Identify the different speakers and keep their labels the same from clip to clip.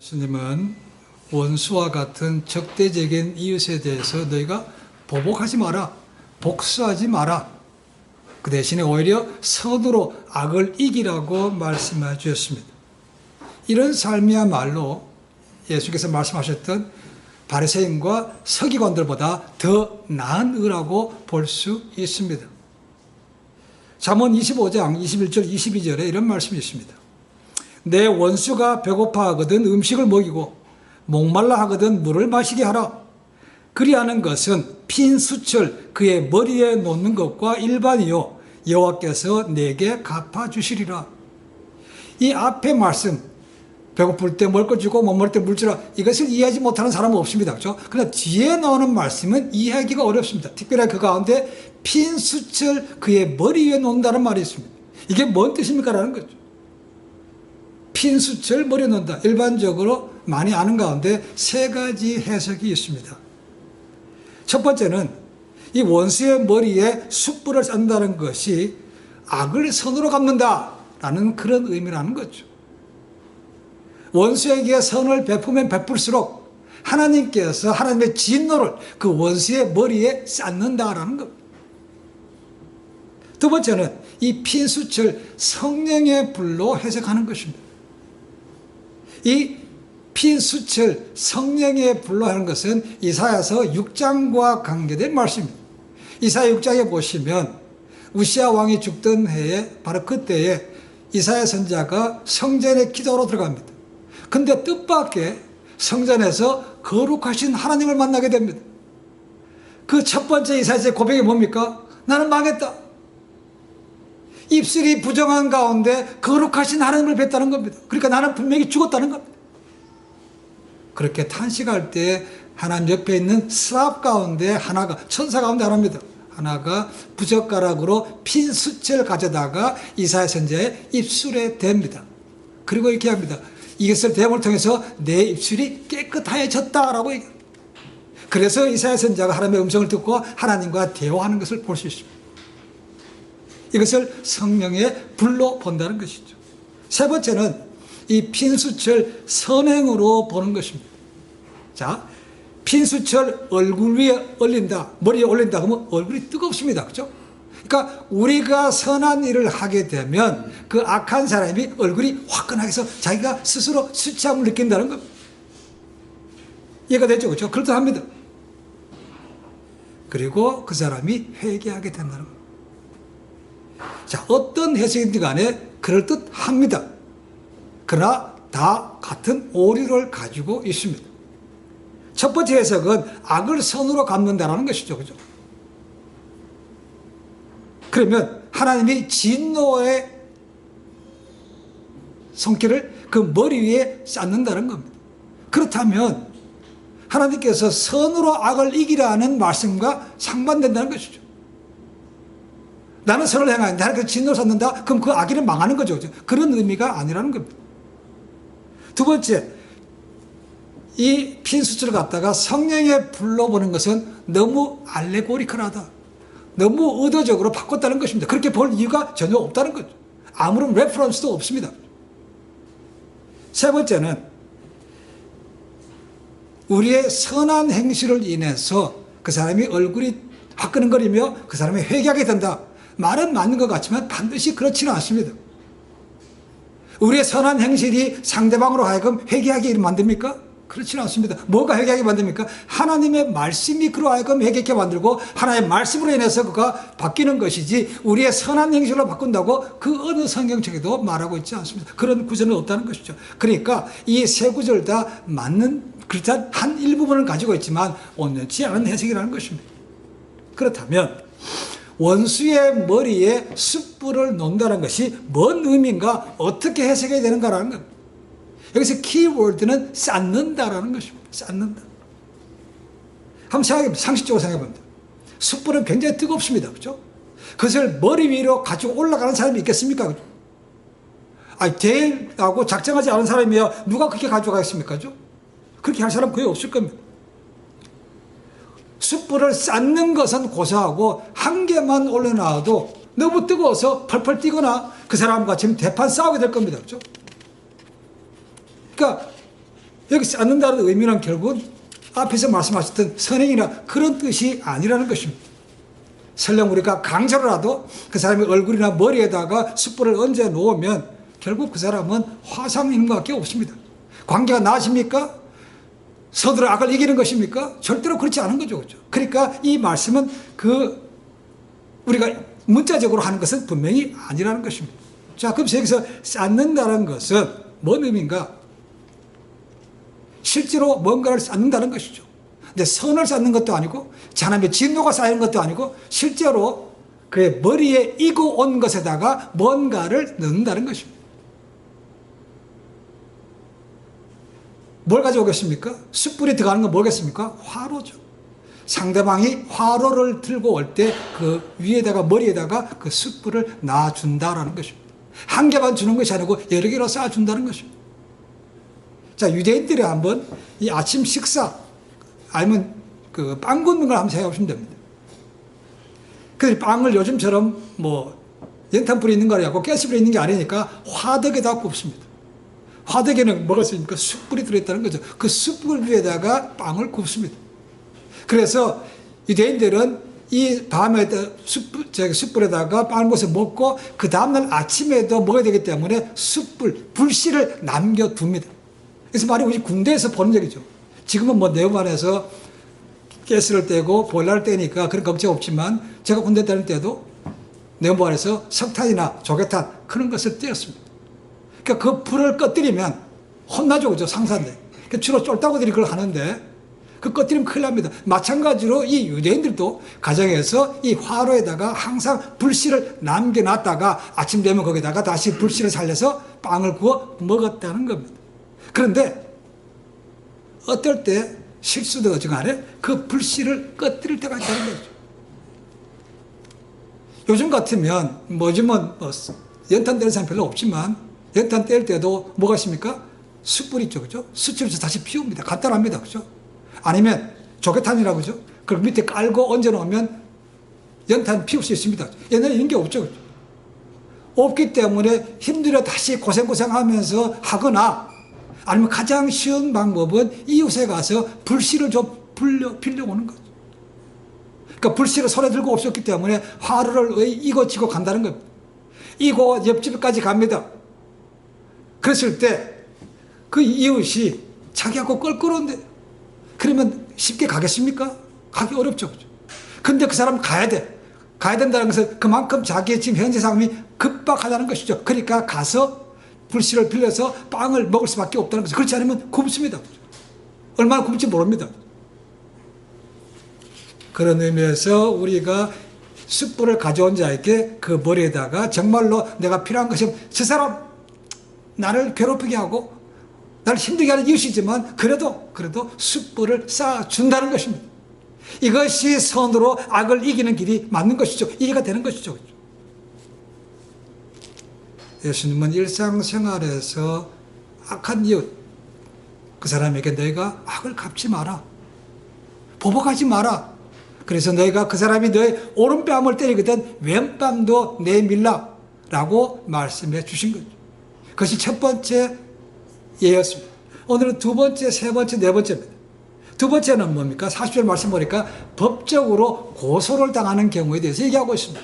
Speaker 1: 주님은 원수와 같은 적대적인 이웃에 대해서 너희가 보복하지 마라, 복수하지 마라. 그 대신에 오히려 선으로 악을 이기라고 말씀해 주셨습니다. 이런 삶이야말로 예수께서 말씀하셨던 바리새인과 서기관들보다 더 나은 의라고 볼 수 있습니다. 잠언 25장 21절 22절에 이런 말씀이 있습니다. 내 원수가 배고파하거든 음식을 먹이고 목말라 하거든 물을 마시게 하라. 그리하는 것은 핀 수철 그의 머리에 놓는 것과 일반이요 여호와께서 내게 갚아주시리라. 이 앞에 말씀, 배고플 때 먹을 것 주고 못 먹을 때 물 주라, 이것을 이해하지 못하는 사람은 없습니다. 그렇죠? 그러나 뒤에 나오는 말씀은 이해하기가 어렵습니다. 특별히 그 가운데 핀 수철 그의 머리 위에 놓는다는 말이 있습니다. 이게 뭔 뜻입니까? 라는 거죠. 핀 수철 머리에 놓는다. 일반적으로 많이 아는 가운데 세 가지 해석이 있습니다. 첫 번째는 이 원수의 머리에 숯불을 싼다는 것이 악을 선으로 갚는다라는 그런 의미라는 거죠. 원수에게 선을 베푸면 베풀수록 하나님께서 하나님의 진노를 그 원수의 머리에 쌓는다라는 것. 두 번째는 이 핀수철 성령의 불로 해석하는 것입니다. 이 핀수철 성령의 불로 하는 것은 이사야서 6장과 관계된 말씀입니다. 이사야 6장에 보시면 우시아 왕이 죽던 해에 바로 그때에 이사야 선지자가 성전에 기도로 들어갑니다. 근데 뜻밖의 성전에서 거룩하신 하나님을 만나게 됩니다. 그 첫 번째 이사야의 고백이 뭡니까? 나는 망했다. 입술이 부정한 가운데 거룩하신 하나님을 뵀다는 겁니다. 그러니까 나는 분명히 죽었다는 겁니다. 그렇게 탄식할 때 하나님 옆에 있는 스랍 가운데 하나가, 천사 가운데 하나입니다. 하나가 부젓가락으로 핀 수채를 가져다가 이사야 선지자의 입술에 댑니다. 그리고 이렇게 합니다. 이것을 대함을 통해서 내 입술이 깨끗해졌다라고 얘기합니다. 그래서 이사야 선지자가 하나님의 음성을 듣고 하나님과 대화하는 것을 볼 수 있습니다. 이것을 성령의 불로 본다는 것이죠. 세 번째는 이 핀수철 선행으로 보는 것입니다. 자, 핀수철 얼굴 위에 올린다, 머리에 올린다 그러면 얼굴이 뜨겁습니다. 그렇죠? 그러니까 우리가 선한 일을 하게 되면 그 악한 사람이 얼굴이 화끈하게 해서 자기가 스스로 수치함을 느낀다는 겁니다. 이해가 되죠? 그렇죠? 그렇답니다. 그리고 그 사람이 회개하게 된다는 겁니다. 자, 어떤 해석이든 간에 그럴듯합니다. 그러나 다 같은 오류를 가지고 있습니다. 첫 번째 해석은 악을 선으로 갚는다는 것이죠. 그죠? 그러면 하나님이 진노의 손길을 그 머리 위에 쌓는다는 겁니다. 그렇다면 하나님께서 선으로 악을 이기라는 말씀과 상반된다는 것이죠. 나는 선을 행하는데 하나님께서 진노를 쏟는다? 그럼 그 악인은 망하는 거죠. 그런 의미가 아니라는 겁니다. 두 번째, 이 핀수철을 갖다가 성령의 불로 보는 것은 너무 알레고리컬하다. 너무 의도적으로 바꿨다는 것입니다. 그렇게 볼 이유가 전혀 없다는 거죠. 아무런 레퍼런스도 없습니다. 세 번째는 우리의 선한 행실을 인해서 그 사람이 얼굴이 화끈거리며 그 사람이 회개하게 된다. 말은 맞는 것 같지만 반드시 그렇지는 않습니다. 우리의 선한 행실이 상대방으로 하여금 회개하게 만듭니까? 그렇지는 않습니다. 뭐가 회개하게 만듭니까? 하나님의 말씀이 그로 하여금 회개하게 만들고 하나님의 말씀으로 인해서 그가 바뀌는 것이지 우리의 선한 행실로 바꾼다고 그 어느 성경책에도 말하고 있지 않습니다. 그런 구절은 없다는 것이죠. 그러니까 이 세 구절 다 맞는 그렇단 한 일부분을 가지고 있지만 온전치 않은 해석이라는 것입니다. 그렇다면 원수의 머리에 숯불을 놓는다는 것이 뭔 의미인가, 어떻게 해석해야 되는가라는 겁니다. 여기서 키워드는 쌓는다라는 것입니다. 쌓는다. 한번 생각해봅니다. 상식적으로 생각해봅니다. 숯불은 굉장히 뜨겁습니다. 그렇죠? 그것을 머리 위로 가지고 올라가는 사람이 있겠습니까? 그렇죠? 아니, 대회하고 작정하지 않은 사람이야 누가 그렇게 가져가겠습니까? 그렇죠? 그렇게 할 사람 거의 없을 겁니다. 숯불을 쌓는 것은 고사하고 한 개만 올려놔도 너무 뜨거워서 펄펄 뛰거나 그 사람과 지금 대판 싸우게 될 겁니다. 그렇죠? 그러니까 여기 쌓는다는 의미는 결국 앞에서 말씀하셨던 선행이나 그런 뜻이 아니라는 것입니다. 설령 우리가 강제로라도 그 사람의 얼굴이나 머리에다가 숯불을 얹어 놓으면 결국 그 사람은 화상 있는 것밖에 없습니다. 관계가 나아집니까? 서로 악을 이기는 것입니까? 절대로 그렇지 않은 거죠. 그렇죠? 그러니까 이 말씀은 우리가 문자적으로 하는 것은 분명히 아니라는 것입니다. 자, 그럼 여기서 쌓는다는 것은 뭔 의미인가? 실제로 뭔가를 쌓는다는 것이죠. 근데 선을 쌓는 것도 아니고 하나님의 진노가 쌓이는 것도 아니고 실제로 그의 머리에 이고 온 것에다가 뭔가를 넣는다는 것입니다. 뭘 가져오겠습니까? 숯불이 들어가는 건 뭐겠습니까? 화로죠. 상대방이 화로를 들고 올 때 그 위에다가 머리에다가 그 숯불을 놔준다라는 것입니다. 한 개만 주는 것이 아니고 여러 개로 쌓아준다는 것입니다. 자, 유대인들이 한번 이 아침 식사 아니면 그 빵 굽는 걸 한번 생각해 보시면 됩니다. 그 빵을 요즘처럼 뭐 연탄불이 있는 거라고 가스불이 있는 게 아니니까 화덕에다 굽습니다. 화덕에는 뭐가 있습니까? 숯불이 들어있다는 거죠. 그 숯불 위에다가 빵을 굽습니다. 그래서 유대인들은 이 밤에 숯불에다가 빵을 구워서 먹고 그 다음날 아침에도 먹어야 되기 때문에 불씨를 남겨둡니다. 그래서 말이 우리 군대에서 보는 얘기죠. 지금은 뭐 네오반에서 가스를 떼고 보일러를 떼니까 그런 걱정 없지만 제가 군대 다닐 때도 네오반에서 석탄이나 조개탄 그런 것을 떼었습니다. 그러니까 그 불을 꺼뜨리면 혼나죠. 그죠? 상사인데. 그러니까 주로 쫄따구들이 그걸 하는데 그 꺼뜨리면 큰일 납니다. 마찬가지로 이 유대인들도 가정에서 이 화로에다가 항상 불씨를 남겨놨다가 아침 되면 거기다가 다시 불씨를 살려서 빵을 구워 먹었다는 겁니다. 그런데 어떨 때 실수도 어중간에 그 불씨를 꺼뜨릴 때가 있다는 거죠. 요즘 같으면 요즘은 연탄 떼는 사람 별로 없지만 연탄 뗄 때도 뭐가 있습니까? 숯불 있죠. 그죠? 숯을 다시 피웁니다. 간단합니다. 그죠? 아니면 조개탄이라고 그죠? 그걸 밑에 깔고 얹어 놓으면 연탄 피울 수 있습니다. 옛날에 이런 게 없죠. 그죠? 없기 때문에 힘들어 다시 고생하면서 하거나 아니면 가장 쉬운 방법은 이웃에 가서 불씨를 좀 빌려오는 거죠. 그러니까 불씨를 손에 들고 없었기 때문에 화로를 이고지고 간다는 겁니다. 이고 옆집까지 갑니다. 그랬을 때 그 이웃이 자기하고 껄끄러운데 그러면 쉽게 가겠습니까? 가기 어렵죠. 그죠? 근데 그 사람은 가야 돼. 가야 된다는 것은 그만큼 자기의 지금 현재 상황이 급박하다는 것이죠. 그러니까 가서 불씨를 빌려서 빵을 먹을 수밖에 없다는 거죠. 그렇지 않으면 굶습니다. 얼마나 굶지 모릅니다. 그런 의미에서 우리가 숯불을 가져온 자에게 그 머리에다가 정말로 내가 필요한 것이 저 사람 나를 괴롭히게 하고 나를 힘들게 하는 이웃이지만 그래도 숯불을 쌓아준다는 것입니다. 이것이 선으로 악을 이기는 길이 맞는 것이죠. 이해가 되는 것이죠. 예수님은 일상생활에서 악한 이웃 그 사람에게 너희가 악을 갚지 마라. 보복하지 마라. 그래서 너희가 그 사람이 너의 오른뺨을 때리거든 왼뺨도 내밀라 라고 말씀해 주신 거죠. 그것이 첫 번째 예였습니다. 오늘은 두 번째, 세 번째, 네 번째입니다. 두 번째는 뭡니까? 40절 말씀 보니까 법적으로 고소를 당하는 경우에 대해서 얘기하고 있습니다.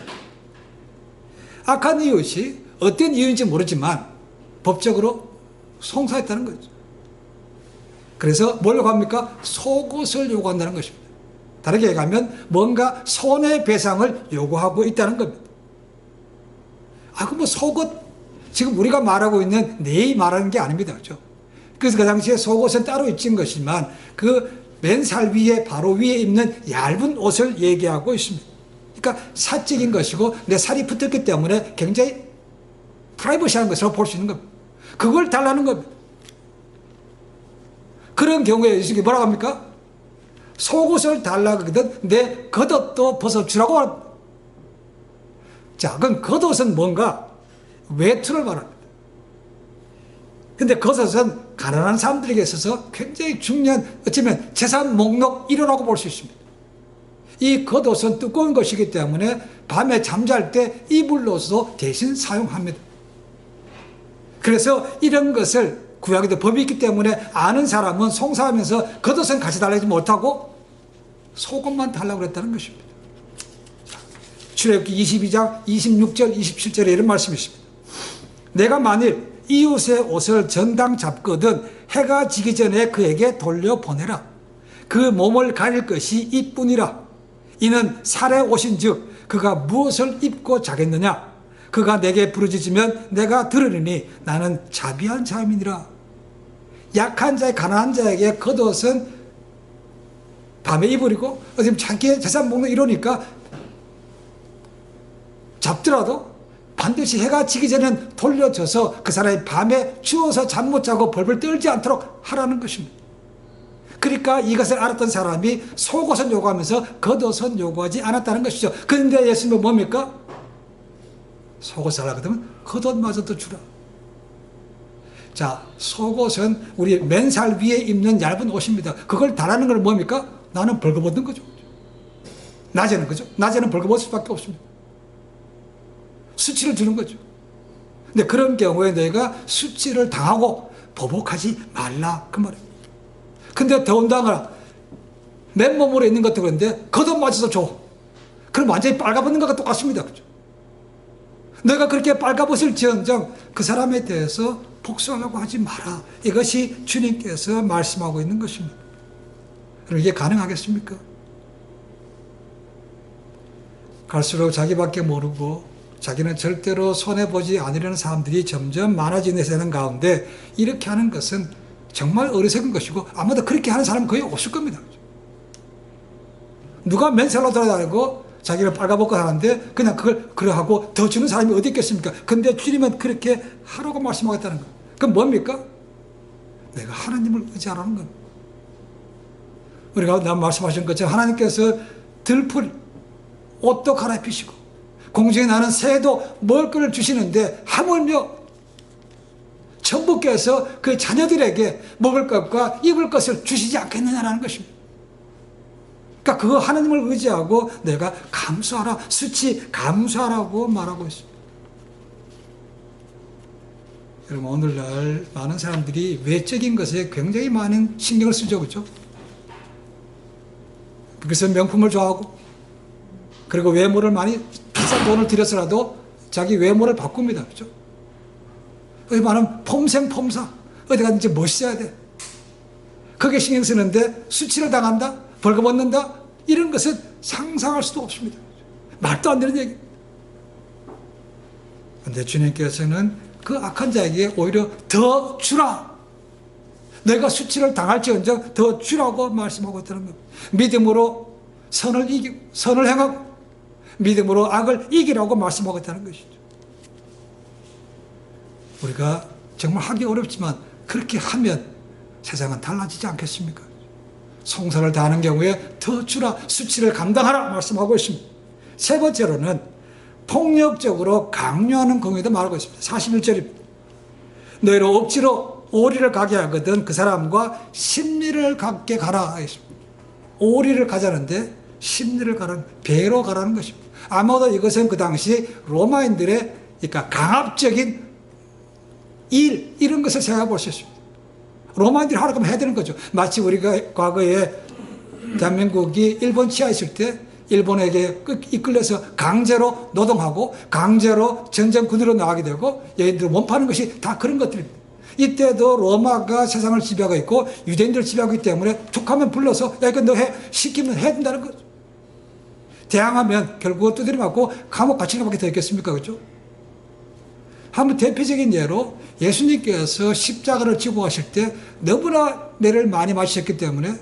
Speaker 1: 악한 이웃이 어떤 이유인지 모르지만 법적으로 송사했다는 거죠. 그래서 뭘 요구합니까? 속옷을 요구한다는 것입니다. 다르게 얘기하면 뭔가 손해배상을 요구하고 있다는 겁니다. 그럼 속옷 지금 우리가 말하고 있는 내이 말하는 게 아닙니다. 그렇죠? 그래서 그 당시에 속옷은 따로 입진 것이지만 그 맨살 위에 바로 위에 입는 얇은 옷을 얘기하고 있습니다. 그러니까 사적인 것이고 내 살이 붙었기 때문에 굉장히 프라이버시한 것으로 볼 수 있는 겁니다. 그걸 달라는 겁니다. 그런 경우에 예수님이 뭐라고 합니까? 속옷을 달라고 하거든 내 겉옷도 벗어주라고 합니다. 자, 그럼 겉옷은 뭔가? 외투를 말합니다. 근데 겉옷은 가난한 사람들에게 있어서 굉장히 중요한 어쩌면 재산 목록 1호라고 볼 수 있습니다. 이 겉옷은 두꺼운 것이기 때문에 밤에 잠잘 때 이불로서 대신 사용합니다. 그래서 이런 것을 구약에도 법이 있기 때문에 아는 사람은 송사하면서 겉옷은 같이 달라지 못하고 속옷만 달라고 그랬다는 것입니다. 출애굽기 22장 26절 27절에 이런 말씀이 있습니다. 내가 만일 이웃의 옷을 전당 잡거든 해가 지기 전에 그에게 돌려보내라. 그 몸을 가릴 것이 이뿐이라. 이는 살에 오신즉 그가 무엇을 입고 자겠느냐. 그가 내게 부르짖으면 내가 들으리니 나는 자비한 자임이니라. 약한 자의 가난한 자에게 겉옷은 밤에 입으리고 어디 자기 재산 먹는 이러니까 잡더라도 반드시 해가 지기 전에는 돌려줘서 그 사람이 밤에 추워서 잠 못 자고 벌벌 떨지 않도록 하라는 것입니다. 그러니까 이것을 알았던 사람이 속옷은 요구하면서 겉옷은 요구하지 않았다는 것이죠. 그런데 예수님은 뭡니까? 속옷을 하거든 겉옷마저도 주라. 자, 속옷은 우리 맨살 위에 입는 얇은 옷입니다. 그걸 달라는 건 뭡니까? 나는 벌거벗는 거죠. 낮에는 그죠? 낮에는 벌거벗을 수밖에 없습니다. 수치를 주는 거죠. 근데 그런 경우에 너희가 수치를 당하고 보복하지 말라 그 말이에요. 근데 더군다나 맨몸으로 있는 것도 그런데 겉옷 맞춰서 줘. 그럼 완전히 빨가벗는 것과 똑같습니다. 그죠? 너가 그렇게 빨가벗을 지언정 그 사람에 대해서 복수하려고 하지 마라. 이것이 주님께서 말씀하고 있는 것입니다. 그럼 이게 가능하겠습니까? 갈수록 자기밖에 모르고 자기는 절대로 손해보지 않으려는 사람들이 점점 많아지는 세상 가운데 이렇게 하는 것은 정말 어리석은 것이고 아마도 그렇게 하는 사람은 거의 없을 겁니다. 누가 맨살로 돌아다니고 자기를 빨가벗고 하는데 그냥 그걸 그러하고 더 주는 사람이 어디 있겠습니까? 근데 주님은 그렇게 하라고 말씀하겠다는 거예요. 그럼 뭡니까? 내가 하나님을 의지하라는 겁니다. 우리가 나 말씀하신 것처럼 하나님께서 들풀 옷도 갈아입히시고 공중에 나는 새도 먹을 것을 주시는데 하물며 천부께서 그 자녀들에게 먹을 것과 입을 것을 주시지 않겠느냐라는 것입니다. 그러니까 그거 하나님을 의지하고 내가 감수하라, 수치 감수하라고 말하고 있습니다. 여러분 오늘날 많은 사람들이 외적인 것에 굉장히 많은 신경을 쓰죠. 그렇죠? 그래서 명품을 좋아하고 그리고 외모를 많이 비싼 돈을 들여서라도 자기 외모를 바꿉니다. 그렇죠? 어디 말하면 폼생폼사 어디 가든지 멋있어야 돼. 그게 신경 쓰는데 수치를 당한다? 벌거벗는다? 이런 것은 상상할 수도 없습니다. 말도 안 되는 얘기. 그런데 주님께서는 그 악한 자에게 오히려 더 주라. 내가 수치를 당할지언정 더 주라고 말씀하고 있다는 겁니다. 믿음으로 선을 행하고 믿음으로 악을 이기라고 말씀하고 있다는 것이죠. 우리가 정말 하기 어렵지만 그렇게 하면 세상은 달라지지 않겠습니까? 송사를 다하는 경우에 더 주라, 수치를 감당하라 말씀하고 있습니다. 세 번째로는 폭력적으로 강요하는 경우에도 말하고 있습니다. 41절입니다. 너희로 억지로 오리를 가게 하거든 그 사람과 심리를 갖게 가라 하겠습니다. 오리를 가자는데 심리를 가라는, 배로 가라는 것입니다. 아마도 이것은 그 당시 로마인들의 그러니까 강압적인 일, 이런 것을 생각해 볼 수 있습니다. 로마인들이 하라고 하면 해야 되는 거죠. 마치 우리가 과거에 대한민국이 일본 치하에 있을 때 일본에게 이끌려서 강제로 노동하고 강제로 전쟁군으로 나가게 되고 얘네들 몸파는 것이 다 그런 것들입니다. 이때도 로마가 세상을 지배하고 있고 유대인들을 지배하고 있기 때문에 툭하면 불러서 야 이거 너 해, 시키면 해야 된다는 거죠. 대항하면 결국은 두드려 맞고 감옥 갇히는 것밖에 더 있겠습니까? 그렇죠? 한번 대표적인 예로 예수님께서 십자가를 지고 가실 때 너무나 매를 많이 마셨기 때문에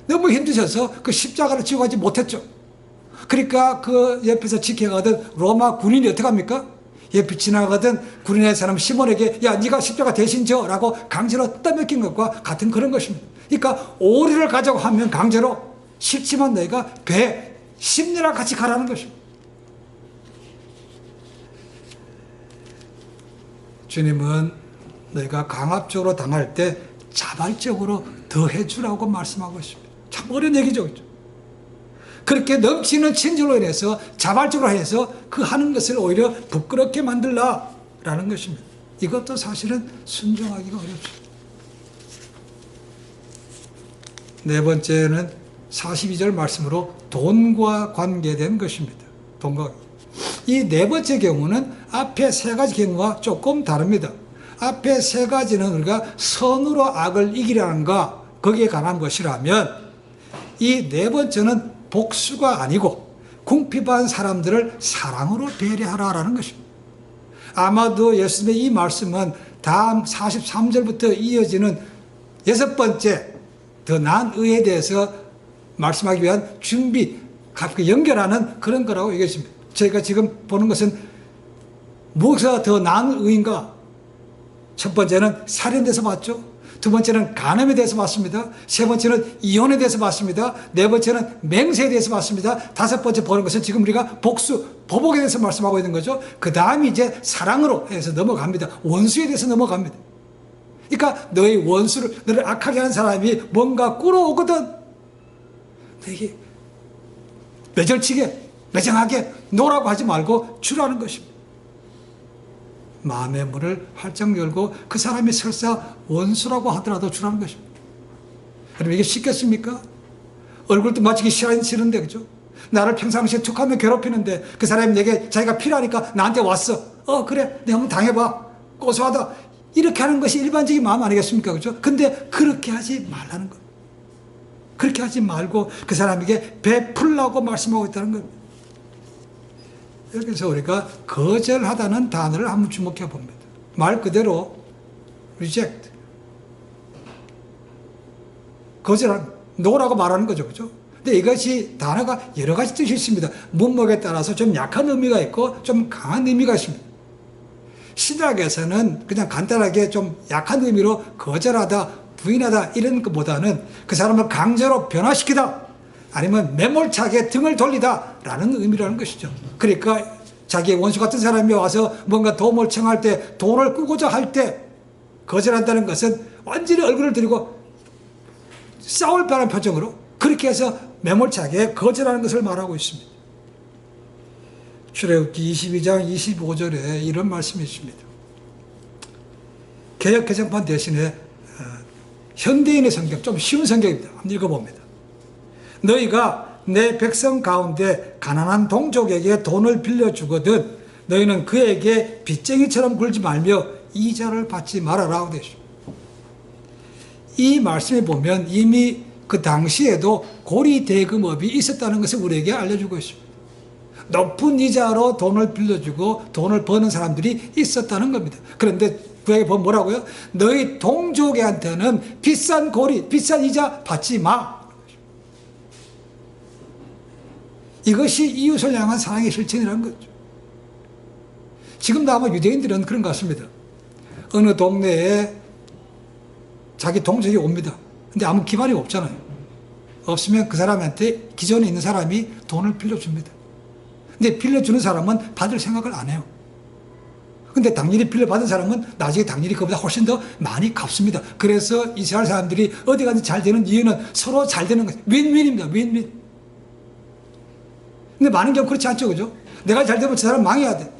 Speaker 1: 너무 힘드셔서 그 십자가를 지고 가지 못했죠. 그러니까 그 옆에서 지켜가던 로마 군인이 어떻게 합니까? 옆에 지나가던 군인의 사람 시몬에게 야 네가 십자가 대신 져라고 강제로 떠맡긴 것과 같은 그런 것입니다. 그러니까 오리를 가자고 하면 강제로, 싫지만 너희가 배 심리랑 같이 가라는 것입니다. 주님은 너희가 강압적으로 당할 때 자발적으로 더 해주라고 말씀하고 있습니다. 참 어려운 얘기죠. 그렇게 넘치는 친절로 인해서 자발적으로 해서 그 하는 것을 오히려 부끄럽게 만들라라는 것입니다. 이것도 사실은 순종하기가 어렵습니다. 네 번째는 42절 말씀으로 돈과 관계된 것입니다. 돈과. 이 네 번째 경우는 앞에 세 가지 경우와 조금 다릅니다. 앞에 세 가지는 우리가 선으로 악을 이기라는 것, 거기에 관한 것이라면 이 네 번째는 복수가 아니고 궁핍한 사람들을 사랑으로 배려하라라는 것입니다. 아마도 예수님의 이 말씀은 다음 43절부터 이어지는 여섯 번째 더 나은 의에 대해서 말씀하기 위한 준비, 연결하는 그런 거라고 얘기했습니다. 저희가 지금 보는 것은 무엇가 더 나은 의인가? 첫 번째는 살인에 대해서 봤죠. 두 번째는 간음에 대해서 봤습니다. 세 번째는 이혼에 대해서 봤습니다. 네 번째는 맹세에 대해서 봤습니다. 다섯 번째 보는 것은 지금 우리가 복수, 보복에 대해서 말씀하고 있는 거죠. 그 다음이 이제 사랑으로 해서 넘어갑니다. 원수에 대해서 넘어갑니다. 그러니까 너의 원수를, 너를 악하게 한 사람이 뭔가 꾸러오거든. 너에게 매절치게, 매정하게 노라고 하지 말고 주라는 것입니다. 마음의 문을 활짝 열고 그 사람이 설사 원수라고 하더라도 주라는 것입니다. 그럼 이게 쉽겠습니까? 얼굴도 맞추기 싫은데, 그죠? 나를 평상시에 툭하면 괴롭히는데 그 사람이 내게 자기가 필요하니까 나한테 왔어. 그래, 내가 한번 당해봐. 고소하다. 이렇게 하는 것이 일반적인 마음 아니겠습니까? 그죠? 근데 그렇게 하지 말라는 것. 그렇게 하지 말고 그 사람에게 베풀라고 말씀하고 있다는 겁니다. 여기서 우리가 거절하다는 단어를 한번 주목해 봅니다. 말 그대로 reject, 거절하는, no라고 말하는 거죠. 그죠? 근데 이것이 단어가 여러 가지 뜻이 있습니다. 문맥에 따라서 좀 약한 의미가 있고 좀 강한 의미가 있습니다. 신학에서는 그냥 간단하게 좀 약한 의미로 거절하다, 부인하다 이런 것보다는 그 사람을 강제로 변화시키다, 아니면 매몰차게 등을 돌리다 라는 의미라는 것이죠. 그러니까 자기의 원수 같은 사람이 와서 뭔가 도움을 청할 때, 돈을 꾸고자 할 때 거절한다는 것은 완전히 얼굴을 들이고 싸울 뻔한 표정으로 그렇게 해서 매몰차게 거절하는 것을 말하고 있습니다. 출애굽기 22장 25절에 이런 말씀이 있습니다. 개역 개정판 대신에 현대인의 성경, 좀 쉬운 성경입니다. 한번 읽어봅니다. 너희가 내 백성 가운데 가난한 동족에게 돈을 빌려주거든 너희는 그에게 빚쟁이처럼 굴지 말며 이자를 받지 말아라. 이 말씀에 보면 이미 그 당시에도 고리대금업이 있었다는 것을 우리에게 알려주고 있습니다. 높은 이자로 돈을 빌려주고 돈을 버는 사람들이 있었다는 겁니다. 그런데 구약에 보면 뭐라고요? 너희 동족한테는 비싼 고리, 비싼 이자 받지 마. 이것이 이웃을 향한 사랑의 실천이라는 거죠. 지금도 아마 유대인들은 그런 것 같습니다. 어느 동네에 자기 동족이 옵니다. 근데 아무 기반이 없잖아요. 없으면 그 사람한테 기존에 있는 사람이 돈을 빌려줍니다. 근데 빌려주는 사람은 받을 생각을 안 해요. 근데 당연히 빌려받은 사람은 나중에 당연히 그보다 훨씬 더 많이 갚습니다. 그래서 이스라엘 사람들이 어디 가든지 잘 되는 이유는 서로 잘 되는 거죠. 윈윈입니다. 윈윈. 근데 많은 경우 그렇지 않죠. 그죠? 내가 잘 되면 저 사람 망해야 돼.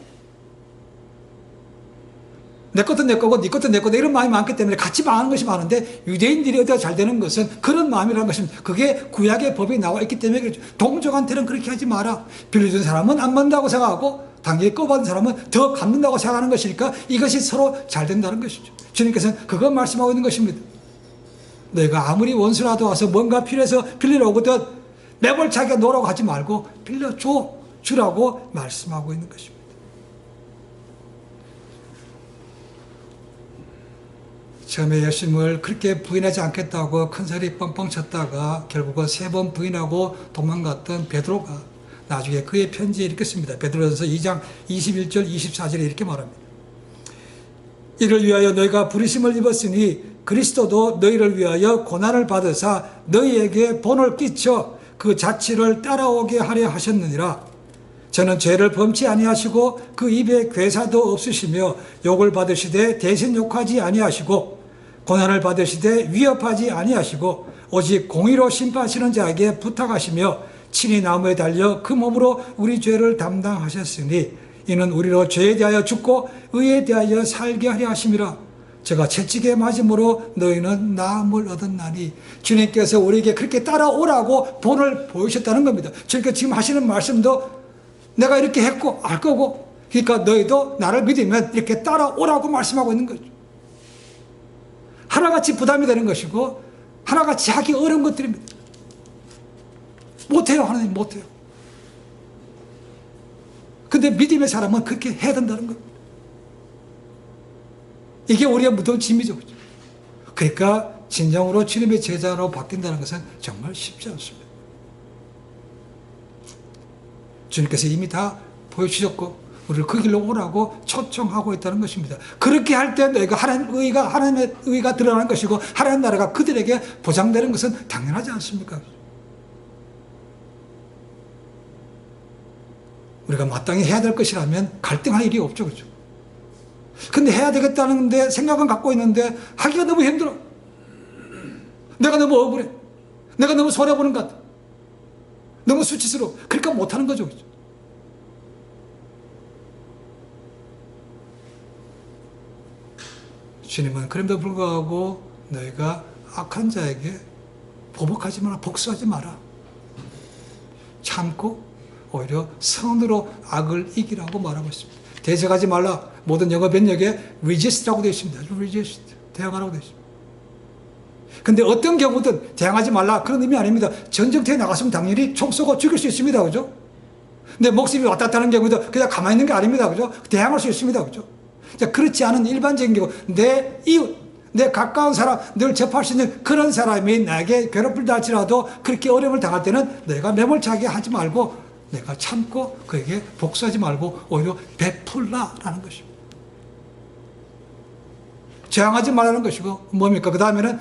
Speaker 1: 내 것도 내 거고 네 것도 내 거다 이런 마음이 많기 때문에 같이 망하는 것이 많은데 유대인들이 어디가 잘 되는 것은 그런 마음이라는 것입니다. 그게 구약의 법에 나와 있기 때문에 그렇죠. 동족한테는 그렇게 하지 마라. 빌려준 사람은 안 받는다고 생각하고 당연히 꺼받은 사람은 더 갚는다고 생각하는 것이니까 이것이 서로 잘 된다는 것이죠. 주님께서는 그것 말씀하고 있는 것입니다. 내가 아무리 원수라도 와서 뭔가 필요해서 빌리러 오거든 매몰차게 노라고 하지 말고 빌려줘 주라고 말씀하고 있는 것입니다. 처음에 예수님을 그렇게 부인하지 않겠다고 큰소리 뻥뻥 쳤다가 결국은 3번 부인하고 도망갔던 베드로가 나중에 그의 편지에 이렇게 씁니다. 베드로전서 2장 21절 24절에 이렇게 말합니다. 이를 위하여 너희가 부르심을 입었으니 그리스도도 너희를 위하여 고난을 받으사 너희에게 본을 끼쳐 그 자취를 따라오게 하려 하셨느니라. 저는 죄를 범치 아니하시고 그 입에 괴사도 없으시며 욕을 받으시되 대신 욕하지 아니하시고 고난을 받으시되 위협하지 아니하시고 오직 공의로 심판하시는 자에게 부탁하시며 친히 나무에 달려 그 몸으로 우리 죄를 담당하셨으니 이는 우리로 죄에 대하여 죽고 의에 대하여 살게 하려 하심이라. 제가 채찍에 맞음으로 너희는 나음을 얻었나니, 주님께서 우리에게 그렇게 따라오라고 본을 보이셨다는 겁니다. 그러니까 지금 하시는 말씀도 내가 이렇게 했고 알 거고, 그러니까 너희도 나를 믿으면 이렇게 따라오라고 말씀하고 있는 거죠. 하나같이 부담이 되는 것이고 하나같이 하기 어려운 것들입니다. 못해요. 하나님 못해요. 근데 믿음의 사람은 그렇게 해야 된다는 겁니다. 이게 우리의 무더운 짐이죠. 그러니까 진정으로 주님의 제자로 바뀐다는 것은 정말 쉽지 않습니다. 주님께서 이미 다 보여주셨고 우리를 그 길로 오라고 초청하고 있다는 것입니다. 그렇게 할 때 너희가 하나님의 의가 드러나는 것이고 하나님 나라가 그들에게 보장되는 것은 당연하지 않습니까? 우리가 마땅히 해야 될 것이라면 갈등할 일이 없죠. 그렇죠? 근데 해야 되겠다는데 생각은 갖고 있는데 하기가 너무 힘들어. 내가 너무 억울해. 내가 너무 손해보는 것 같아. 너무 수치스러워. 그러니까 못하는 거죠. 그렇죠? 주님은 그럼에도 불구하고 너희가 악한 자에게 보복하지 마라, 복수하지 마라. 참고 오히려 선으로 악을 이기라고 말하고 있습니다. 대적하지 말라. 모든 영어 번역에 resist라고 되어 있습니다. resist, 대항하라고 되어 있습니다. 근데 어떤 경우든 대항하지 말라 그런 의미 아닙니다. 전쟁터에 나갔으면 당연히 총 쏘고 죽일 수 있습니다. 그죠? 근데 목숨이 왔다 갔다 하는 경우도 그냥 가만히 있는 게 아닙니다. 그죠? 대항할 수 있습니다. 그죠? 자, 그렇지 않은 일반적인 경우, 내 이웃, 내 가까운 사람, 늘 접할 수 있는 그런 사람이 나에게 괴롭힘을 할지라도 그렇게 어려움을 당할 때는 내가 매몰차게 하지 말고 내가 참고 그에게 복수하지 말고 오히려 베풀라라는 것입니다. 저항하지 말라는 것이고 뭡니까? 그 다음에는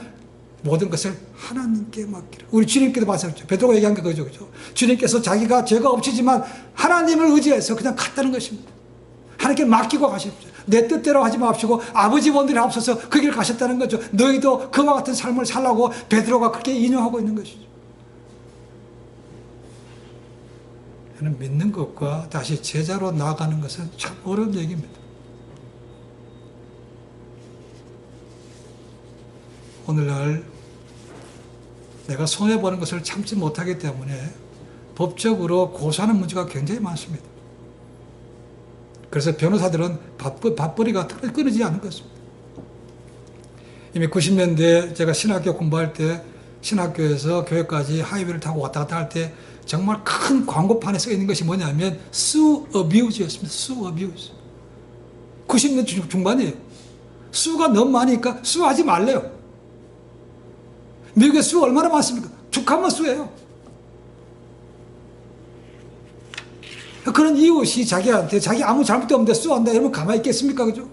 Speaker 1: 모든 것을 하나님께 맡기라. 우리 주님께도 마찬가지죠. 베드로가 얘기한 게 그거죠. 그죠? 주님께서 자기가 죄가 없으시지만 하나님을 의지해서 그냥 갔다는 것입니다. 하나님께 맡기고 가십시오. 내 뜻대로 하지 마십시오. 아버지 원들이 앞서서 그 길 가셨다는 거죠. 너희도 그와 같은 삶을 살라고 베드로가 그렇게 인용하고 있는 것이죠. 저는 믿는 것과 다시 제자로 나아가는 것은 참 어려운 얘기입니다. 오늘날 내가 손해보는 것을 참지 못하기 때문에 법적으로 고소하는 문제가 굉장히 많습니다. 그래서 변호사들은 밥벌이가 끊이지 않는 것입니다. 이미 90년대 제가 신학교 공부할 때 신학교에서 교회까지 하이웨이를 타고 왔다 갔다 할 때 정말 큰 광고판에 써 있는 것이 뭐냐면 sue abuse였습니다. sue abuse. 90년 중반이에요. 수가 너무 많으니까 수하지 말래요. 미국에 수 얼마나 많습니까? 툭하면 수예요. 그런 이웃이 자기한테 자기 아무 잘못도 없는데 수한다 이러면 가만히 있겠습니까? 그죠?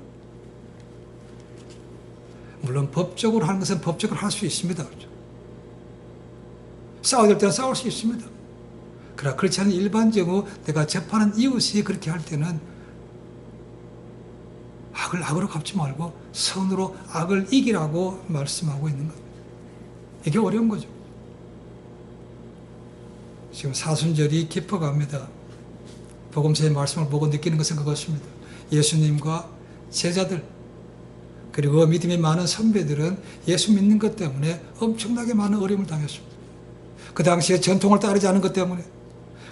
Speaker 1: 물론 법적으로 하는 것은 법적으로 할 수 있습니다. 그죠? 싸워야 될 때는 싸울 수 있습니다. 그러나 그렇지 않은 일반적으로 내가 접하는 이웃이 그렇게 할 때는 악을 악으로 갚지 말고 선으로 악을 이기라고 말씀하고 있는 겁니다. 이게 어려운 거죠. 지금 사순절이 깊어갑니다. 복음서의 말씀을 보고 느끼는 것은 그것입니다. 예수님과 제자들 그리고 믿음이 많은 선배들은 예수 믿는 것 때문에 엄청나게 많은 어려움을 당했습니다. 그 당시에 전통을 따르지 않은 것 때문에,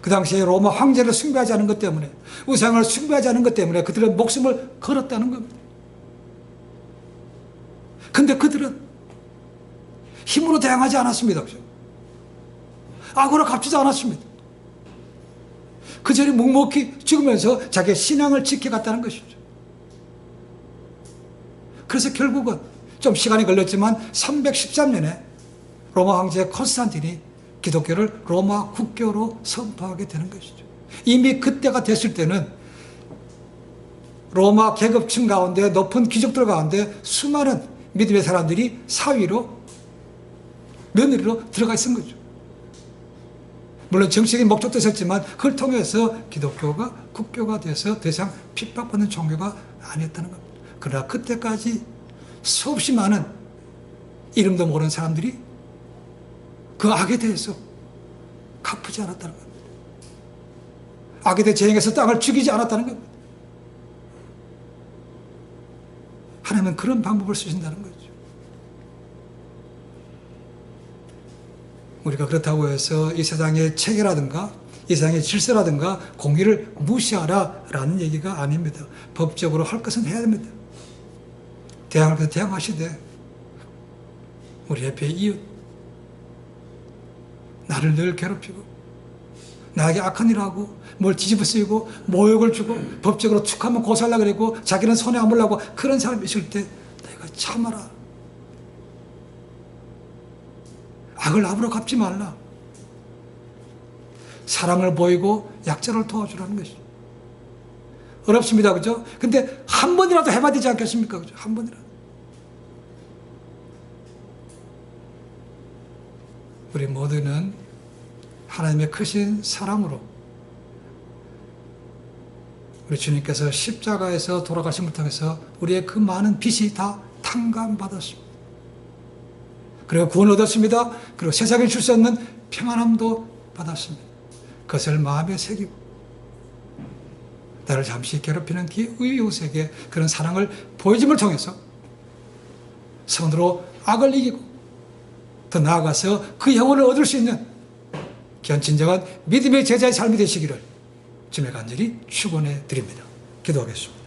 Speaker 1: 그 당시에 로마 황제를 숭배하지 않은 것 때문에, 우상을 숭배하지 않은 것 때문에 그들은 목숨을 걸었다는 겁니다. 근데 그들은 힘으로 대항하지 않았습니다. 악으로 갚지도 않았습니다. 그 전에 묵묵히 죽으면서 자기의 신앙을 지켜갔다는 것이죠. 그래서 결국은 좀 시간이 걸렸지만 313년에 로마 황제 콘스탄틴이 기독교를 로마 국교로 선포하게 되는 것이죠. 이미 그때가 됐을 때는 로마 계급층 가운데 높은 귀족들 가운데 수많은 믿음의 사람들이 사위로 며느리로 들어가 있은 거죠. 물론 정치적인 목적도 있었지만 그걸 통해서 기독교가 국교가 돼서 더 이상 핍박받는 종교가 아니었다는 겁니다. 그러나 그때까지 수없이 많은 이름도 모르는 사람들이 그 악에 대해서 갚지 않았다는 겁니다. 악에 대해 재행해서 땅을 죽이지 않았다는 겁니다. 하나님은 그런 방법을 쓰신다는 거죠. 우리가 그렇다고 해서 이 세상의 체계라든가 이 세상의 질서라든가 공의를 무시하라라는 얘기가 아닙니다. 법적으로 할 것은 해야 됩니다. 대항할 것은 대항하시되 우리 옆에 이웃 나를 늘 괴롭히고 나에게 악한 일을 하고 뭘 뒤집어 쓰이고 모욕을 주고 법적으로 툭하면 고소하려고 그러고 자기는 손해 안 보려고 그런 사람이 있을 때 내가 참아라. 악을 악으로 갚지 말라. 사랑을 보이고 약자를 도와주라는 것이죠. 어렵습니다. 그죠? 근데 한 번이라도 해봐야 되지 않겠습니까? 그죠? 한 번이라도. 우리 모두는 하나님의 크신 사랑으로 우리 주님께서 십자가에서 돌아가심을 통해서 우리의 그 많은 빚이 다 탕감받았습니다. 그리고 구원을 얻었습니다. 그리고 세상에 줄 수 없는 평안함도 받았습니다. 그것을 마음에 새기고 나를 잠시 괴롭히는 그 이웃에게 그런 사랑을 보여줌을 통해서 선으로 악을 이기고 더 나아가서 그 영혼을 얻을 수 있는 귀한 진정한 믿음의 제자의 삶이 되시기를 주님의 간절히 축원해 드립니다. 기도하겠습니다.